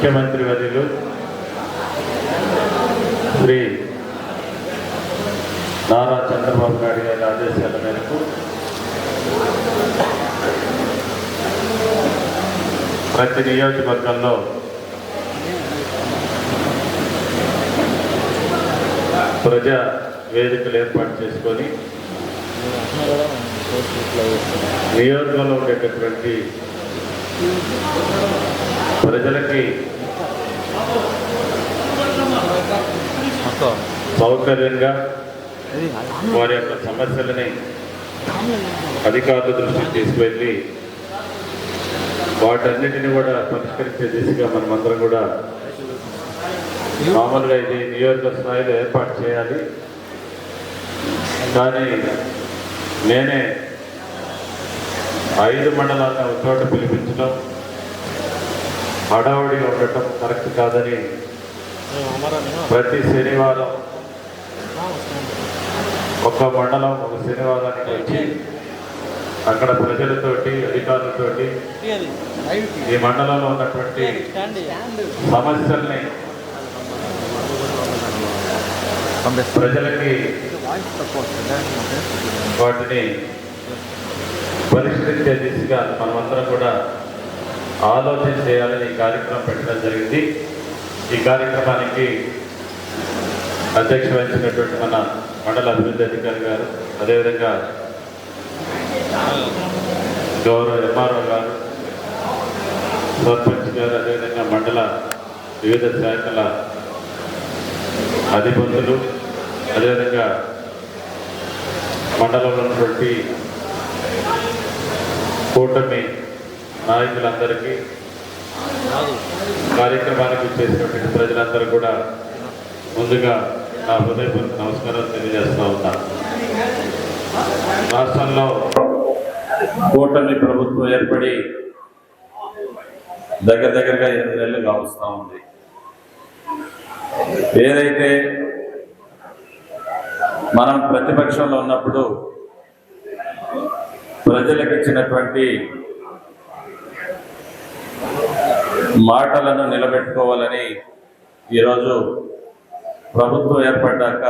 ముఖ్యమంత్రి వర్యులు శ్రీ నారా చంద్రబాబు నాయుడు గారి ఆదేశాల మేరకు ప్రతి నియోజకవర్గంలో ప్రజా వేదికలు ఏర్పాటు చేసుకొని నియోజకవర్గంలో ఉండేటటువంటి ప్రజలకి సౌకర్యంగా వారి యొక్క సమస్యలని అధికారుల దృష్టికి తీసుకువెళ్ళి వాటన్నిటిని కూడా పరిష్కరించే దిశగా మనమందరం కూడా మామూలుగా ఇది నియోజక స్థాయిలో ఏర్పాటు చేయాలి. కానీ నేనే 5 మండలాలను ఒక చోట పిలిపించడం హడావుడిగా ఉండటం కరెక్ట్ కాదని ప్రతి శనివారం ఒక మండలం ఒక శనివారానికి వచ్చి అక్కడ ప్రజలతోటి అధికారులతోటి ఈ మండలంలో ఉన్నటువంటి సమస్యల్ని ప్రజలకి వాటిని పరిష్కరించే దిశగా మనమందరం కూడా ఆలోచన చేయాలని ఈ కార్యక్రమం పెట్టడం జరిగింది. ఈ కార్యక్రమానికి అధ్యక్ష వహించినటువంటి మన మండల అభివృద్ధి అధికారి గారు, అదేవిధంగా గౌరవ ఎంఆర్ఓ గారు, సర్పంచ్ గారు, అదేవిధంగా మండల వివిధ శాఖల అధిపతులు, అదేవిధంగా మండలంలో ఉన్నటువంటి కూటమి నాయకులందరికీ, కార్యక్రమానికి చేసినటువంటి ప్రజలందరూ కూడా ముందుగా నా హృదయపూర్వక నమస్కారం తెలియజేస్తూ ఉన్నా. రాష్ట్రంలో కూటమి ప్రభుత్వం ఏర్పడి దగ్గరగా 8 నెలలు కావస్తూ ఉంది. ఏదైతే మనం ప్రతిపక్షంలో ఉన్నప్పుడు ప్రజలకు ఇచ్చినటువంటి మాటలను నిలబెట్టుకోవాలని ఈరోజు ప్రభుత్వం ఏర్పడ్డాక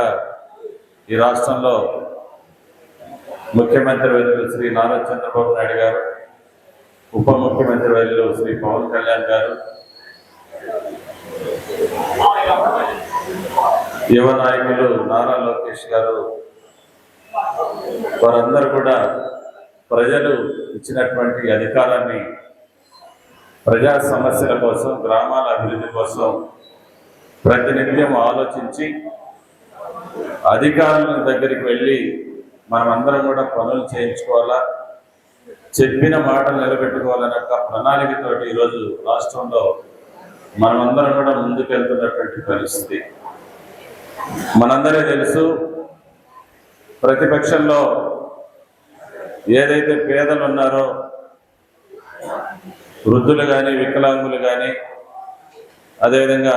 ఈ రాష్ట్రంలో ముఖ్యమంత్రి వర్యులు శ్రీ నారా చంద్రబాబు నాయుడు గారు, ఉప ముఖ్యమంత్రి వర్యులు శ్రీ పవన్ కళ్యాణ్ గారు, యువ నాయకులు నారా లోకేష్ గారు, వారందరూ కూడా ప్రజలు ఇచ్చినటువంటి అధికారాన్ని ప్రజా సమస్యల కోసం, గ్రామాల అభివృద్ధి కోసం ప్రతినిత్యం ఆలోచించి అధికారుల దగ్గరికి వెళ్ళి మనమందరం కూడా పనులు చేయించుకోవాలా, చెప్పిన మాటలు నిలబెట్టుకోవాలనే ఒక ప్రణాళికతోటి ఈరోజు రాష్ట్రంలో మనమందరం కూడా ముందుకెళ్తున్నటువంటి పరిస్థితి. మనందరికీ తెలుసు, ప్రతిపక్షంలో ఏదైతే పేదలు ఉన్నారో, వృద్ధులు కానీ, వికలాంగులు కానీ, అదేవిధంగా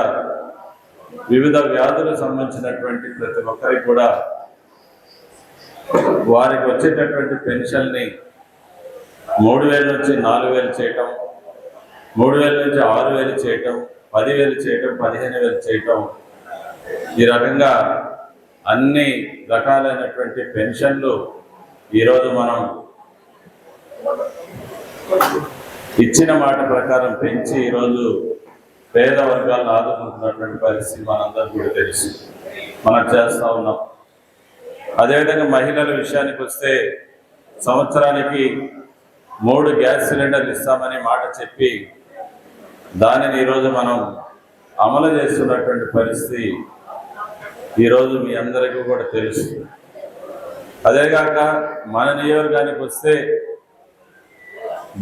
వివిధ వ్యాధులకు సంబంధించినటువంటి ప్రతి ఒక్కరికి కూడా వారికి వచ్చేటటువంటి పెన్షన్ని 3,000 నుంచి 4,000 చేయటం, 3,000 నుంచి 6,000 చేయటం, 10,000 చేయటం, 15,000 చేయటం, ఈ రకంగా అన్ని రకాలైనటువంటి పెన్షన్లు ఈరోజు మనం ఇచ్చిన మాట ప్రకారం పెంచి ఈరోజు పేద వర్గాలను ఆదుకుంటున్నటువంటి పరిస్థితి మనందరం కూడా తెలుసు, మనం చేస్తూ ఉన్నాం. అదేవిధంగా మహిళల విషయానికి వస్తే సంవత్సరానికి 3 గ్యాస్ సిలిండర్లు ఇస్తామని మాట చెప్పి దానిని ఈరోజు మనం అమలు చేస్తున్నటువంటి పరిస్థితి ఈరోజు మీ అందరికీ కూడా తెలుసు. అదేగాక మన నియోజకవర్గానికి వస్తే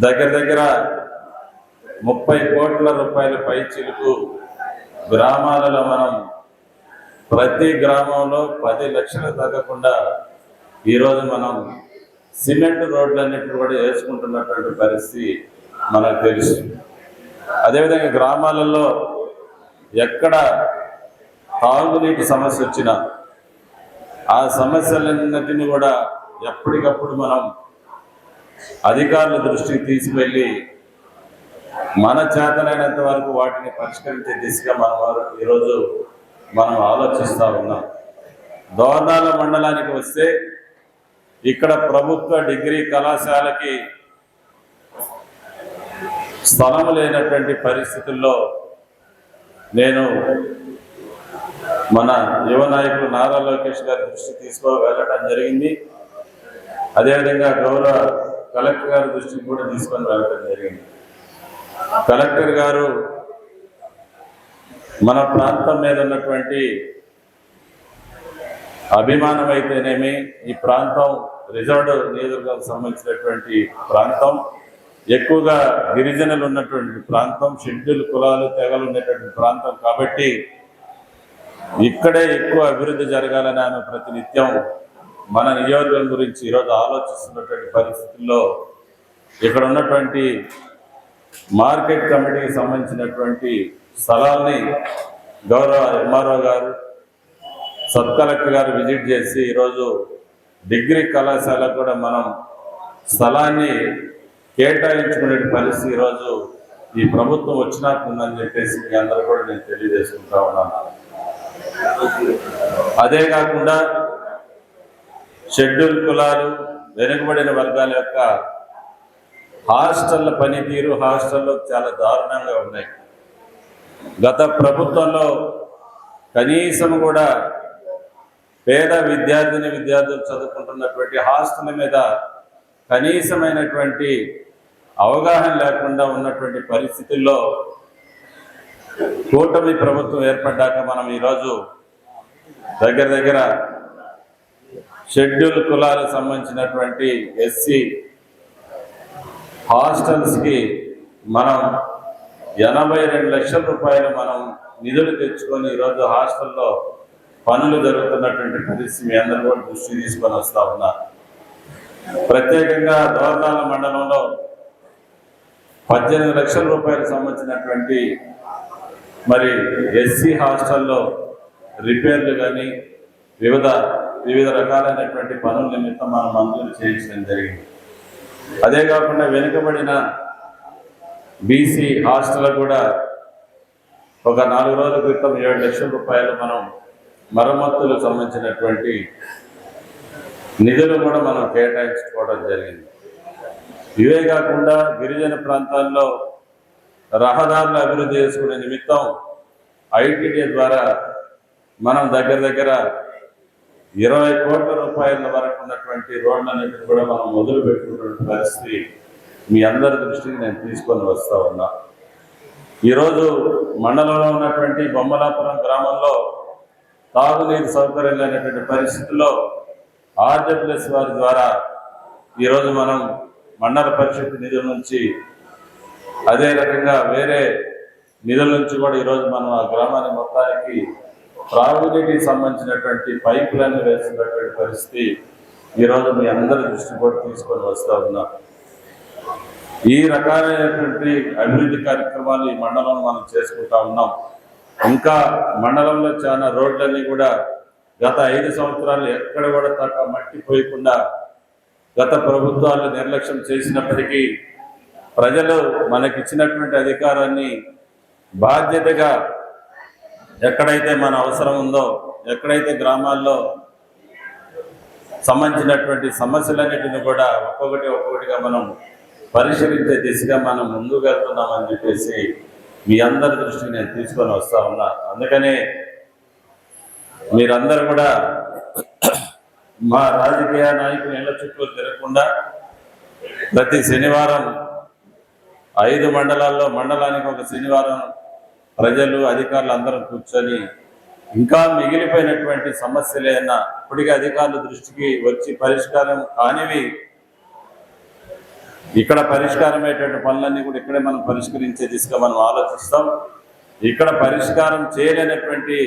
దగ్గర 30 కోట్ల రూపాయల పైచిలుకు గ్రామాలలో మనం ప్రతి గ్రామంలో 10 లక్షలు తగ్గకుండా ఈరోజు మనం సిమెంట్ రోడ్లన్నింటినీ కూడా వేసుకుంటున్నటువంటి పరిస్థితి మనకు తెలుసు. అదేవిధంగా గ్రామాలలో ఎక్కడ తాగునీటి సమస్య వచ్చినా ఆ సమస్యలన్నింటినీ కూడా ఎప్పటికప్పుడు మనం అధికారుల దృష్టికి తీసుకువెళ్ళి మన చేతనైనంత వరకు వాటిని పరిష్కరించే దిశగా ఈరోజు మనం ఆలోచిస్తూ ఉన్నాం. దోర్నాల మండలానికి వస్తే ఇక్కడ ప్రభుత్వ డిగ్రీ కళాశాలకి స్థలం లేనటువంటి పరిస్థితుల్లో నేను మన యువ నాయకులు నారా లోకేష్ గారి దృష్టి వెళ్ళడం జరిగింది. అదేవిధంగా గౌరవ కలెక్టర్ గారి దృష్టికి కూడా తీసుకొని వెళ్ళడం జరిగింది. కలెక్టర్ గారు మన ప్రాంతం మీద ఉన్నటువంటి అభిమానం అయితేనేమి, ఈ ప్రాంతం రిజర్వ్డ్ నియోజకవర్గానికి సంబంధించినటువంటి ప్రాంతం, ఎక్కువగా గిరిజనులు ఉన్నటువంటి ప్రాంతం, షెడ్యూల్ కులాలు తెగలు ఉన్నటువంటి ప్రాంతం కాబట్టి ఇక్కడే ఎక్కువ అభివృద్ధి జరగాలని ఆమె ప్రతినిత్యం మన నియోజకవర్గం గురించి ఈరోజు ఆలోచిస్తున్నటువంటి పరిస్థితుల్లో ఇక్కడ ఉన్నటువంటి మార్కెట్ కమిటీకి సంబంధించినటువంటి స్థలాల్ని గౌరవ ఎంఆర్ఓ గారు, సబ్ కలెక్టర్ గారు విజిట్ చేసి ఈరోజు డిగ్రీ కళాశాల కూడా మనం స్థలాన్ని కేటాయించుకునే పరిస్థితి ఈరోజు ఈ ప్రభుత్వం వచ్చినాక ఉందని చెప్పేసి మీ అందరూ కూడా నేను తెలియజేసుకుంటా ఉన్నాను. అదే కాకుండా షెడ్యూల్ కులాలు, వెనుకబడిన వర్గాల యొక్క హాస్టళ్ల పనితీరు హాస్టల్లో చాలా దారుణంగా ఉన్నాయి. గత ప్రభుత్వంలో కనీసం కూడా పేద విద్యార్థులు చదువుకుంటున్నటువంటి హాస్టల్ మీద కనీసమైనటువంటి అవగాహన లేకుండా ఉన్నటువంటి పరిస్థితుల్లో కూటమి ప్రభుత్వం ఏర్పడ్డాక మనం ఈరోజు దగ్గర షెడ్యూల్ కులాలకు సంబంధించినటువంటి ఎస్సీ హాస్టల్స్కి మనం 82 లక్షల రూపాయలు మనం నిధులు తెచ్చుకొని ఈరోజు హాస్టల్లో పనులు జరుగుతున్నటువంటి పరిస్థితి మీ అందరూ కూడా దృష్టి తీసుకొని వస్తూ ఉన్నారు. ప్రత్యేకంగా దోర్నాల మండలంలో 18 లక్షల రూపాయలకు సంబంధించినటువంటి మరి ఎస్సీ హాస్టల్లో రిపేర్లు కానీ వివిధ రకాలైనటువంటి పనుల నిమిత్తం మనం మంజూరు చేయించడం జరిగింది. అదే కాకుండా వెనుకబడిన బీసీ హాస్టల్ కూడా ఒక 4 రోజుల క్రితం 7 లక్షల రూపాయలు మనం మరమ్మతులకు సంబంధించినటువంటి నిధులు కూడా మనం కేటాయించుకోవడం జరిగింది. ఇవే కాకుండా గిరిజన ప్రాంతాల్లో రహదారులు అభివృద్ధి చేసుకునే నిమిత్తం ఐటీడీ ద్వారా మనం దగ్గర 20 కోట్ల రూపాయల వరకు ఉన్నటువంటి రోడ్లన్నింటినీ కూడా మనం మొదలు పెట్టుకున్నటువంటి పరిస్థితి మీ అందరి దృష్టికి నేను తీసుకొని వస్తూ ఉన్నా. ఈరోజు మండలంలో ఉన్నటువంటి బొమ్మలాపురం గ్రామంలో తాగునీరు సౌకర్యం లేనటువంటి పరిస్థితుల్లో ఆర్డబ్ల్యూఎస్ వారి ద్వారా ఈరోజు మనం మండల పరిషత్ నిధుల నుంచి అదే రకంగా వేరే నిధుల నుంచి కూడా ఈరోజు మనం ఆ గ్రామాన్ని మొత్తానికి త్రాగునీటికి సంబంధించినటువంటి పైపులన్నీ వేస్తున్నటువంటి పరిస్థితి ఈరోజు మీ అందరి దృష్టి కూడా తీసుకొని వస్తూ ఉన్నాం. ఈ రకాలైనటువంటి అభివృద్ధి కార్యక్రమాలు ఈ మండలంలో మనం చేసుకుంటా ఉన్నాం. ఇంకా మండలంలో చాలా రోడ్లన్నీ కూడా గత 5 సంవత్సరాలు ఎక్కడ కూడా తక్కువ మట్టి పోయకుండా గత ప్రభుత్వాలు నిర్లక్ష్యం చేసినప్పటికీ ప్రజలు మనకిచ్చినటువంటి అధికారాన్ని బాధ్యతగా ఎక్కడైతే మన అవసరం ఉందో, ఎక్కడైతే గ్రామాల్లో సంబంధించినటువంటి సమస్యలన్నిటిని కూడా ఒక్కొక్కటిగా మనం పరిశీలించే దిశగా మనం ముందుకు వెళ్తున్నామని చెప్పేసి మీ అందరి దృష్టికి నేను తీసుకొని వస్తా ఉన్నా. అందుకనే మీరందరూ కూడా మా రాజకీయ నాయకులు ఇళ్ల చుట్టూ తిరగకుండా ప్రతి శనివారం 5 మండలాల్లో మండలానికి ఒక శనివారం ప్రజలు అధికారులు అందరం కూర్చొని ఇంకా మిగిలిపోయినటువంటి సమస్యలు ఏదన్నా ఇప్పటికీ అధికారుల దృష్టికి వచ్చి పరిష్కారం కానివి ఇక్కడ పరిష్కారమయ్యేటువంటి పనులన్నీ కూడా ఇక్కడే మనం పరిష్కరించే దిశగా మనం ఆలోచిస్తాం. ఇక్కడ పరిష్కారం చేయలేనటువంటి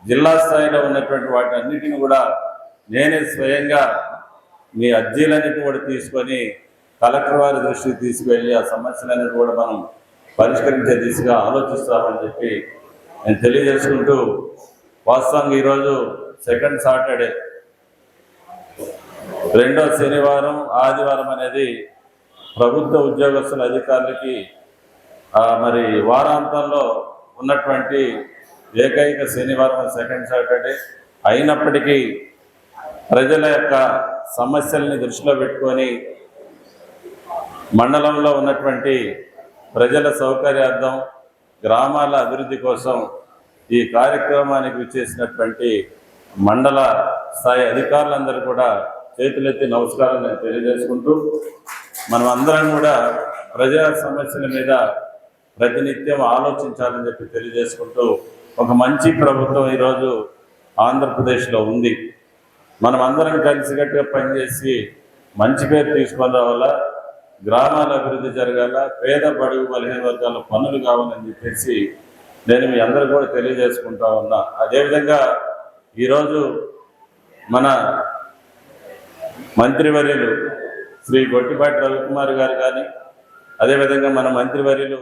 జిల్లా స్థాయిలో ఉన్నటువంటి వాటి అన్నిటిని కూడా నేనే స్వయంగా మీ అర్జీలన్నిటిని కూడా తీసుకొని కలెక్టర్ వారి దృష్టికి తీసుకువెళ్ళి ఆ సమస్యలన్నిటి కూడా మనం పరిష్కరించే దిశగా ఆలోచిస్తామని చెప్పి నేను తెలియజేసుకుంటూ, వాస్తవంగా ఈరోజు సెకండ్ సాటర్డే, 2వ శనివారం ఆదివారం అనేది ప్రభుత్వ ఉద్యోగస్తుల అధికారులకి మరి వారాంతంలో ఉన్నటువంటి ఏకైక శనివారం సెకండ్ సాటర్డే అయినప్పటికీ ప్రజల యొక్క సమస్యల్ని దృష్టిలో పెట్టుకొని మండలంలో ఉన్నటువంటి ప్రజల సౌకర్యార్థం గ్రామాల అభివృద్ధి కోసం ఈ కార్యక్రమానికి విచ్చేసినటువంటి మండల స్థాయి అధికారులందరూ కూడా చేతులెత్తి నమస్కారం నేను తెలియజేసుకుంటూ మనం అందరం కూడా ప్రజా సమస్యల మీద ప్రతినిత్యం ఆలోచించాలని చెప్పి తెలియజేసుకుంటూ ఒక మంచి ప్రభుత్వం ఈరోజు ఆంధ్రప్రదేశ్లో ఉంది. మనం అందరం కలిసికట్టుగా పనిచేసి మంచి పేరు తీసుకొని రావాలా, గ్రామాల అభివృద్ధి జరగాల, పేద బడుగు బలహీన వర్గాల పనులు కావాలని చెప్పేసి నేను మీ అందరూ కూడా తెలియజేసుకుంటా ఉన్నా. అదేవిధంగా ఈరోజు మన మంత్రివర్యులు శ్రీ గొట్టిపాటి రవికుమార్ గారు కానీ, అదేవిధంగా మన మంత్రివర్యులు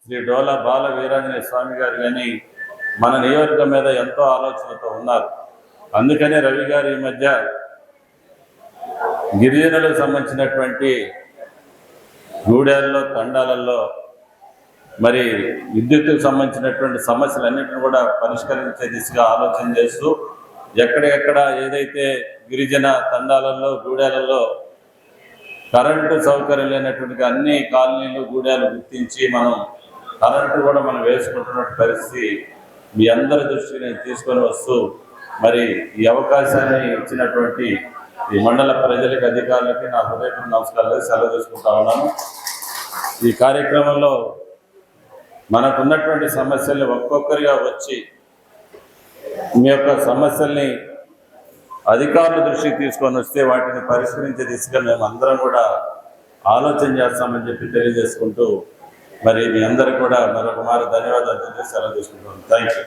శ్రీ డోలా బాల వీరాంజనేయ స్వామి గారు కానీ మన నియోజకవర్గం మీద ఎంతో ఆలోచనతో ఉన్నారు. అందుకనే రవి గారు ఈ మధ్య గిరిజనులకు సంబంధించినటువంటి గూడెల్లో తండాలలో మరి విద్యుత్తుకు సంబంధించినటువంటి సమస్యలన్నింటినీ కూడా పరిష్కరించే దిశగా ఆలోచన చేస్తూ ఎక్కడెక్కడ ఏదైతే గిరిజన తండాలలో గూడెలలో కరెంటు సౌకర్యం లేనటువంటి అన్ని కాలనీలు గూడెలు గుర్తించి మనం కరెంటు కూడా మనం వేసుకుంటున్న పరిస్థితి మీ అందరి దృష్టికి నేను తీసుకొని వస్తూ మరి ఈ అవకాశాన్ని ఇచ్చినటువంటి ఈ మండల ప్రజలకు అధికారులకి నా హృదయపూర్వక నమస్కారాలు సెలవు తీసుకుంటా ఉన్నాను. ఈ కార్యక్రమంలో మనకున్నటువంటి సమస్యల్ని ఒక్కొక్కరిగా వచ్చి మీ యొక్క సమస్యల్ని అధికారుల దృష్టికి తీసుకొని వస్తే వాటిని పరిష్కరించే దిశగా మేము అందరం కూడా ఆలోచన చేస్తామని చెప్పి తెలియజేసుకుంటూ మరి మీ అందరికి కూడా మరొక మారు ధన్యవాదాలు తెలియజేసి సెలవు తీసుకుంటాం. Thank you.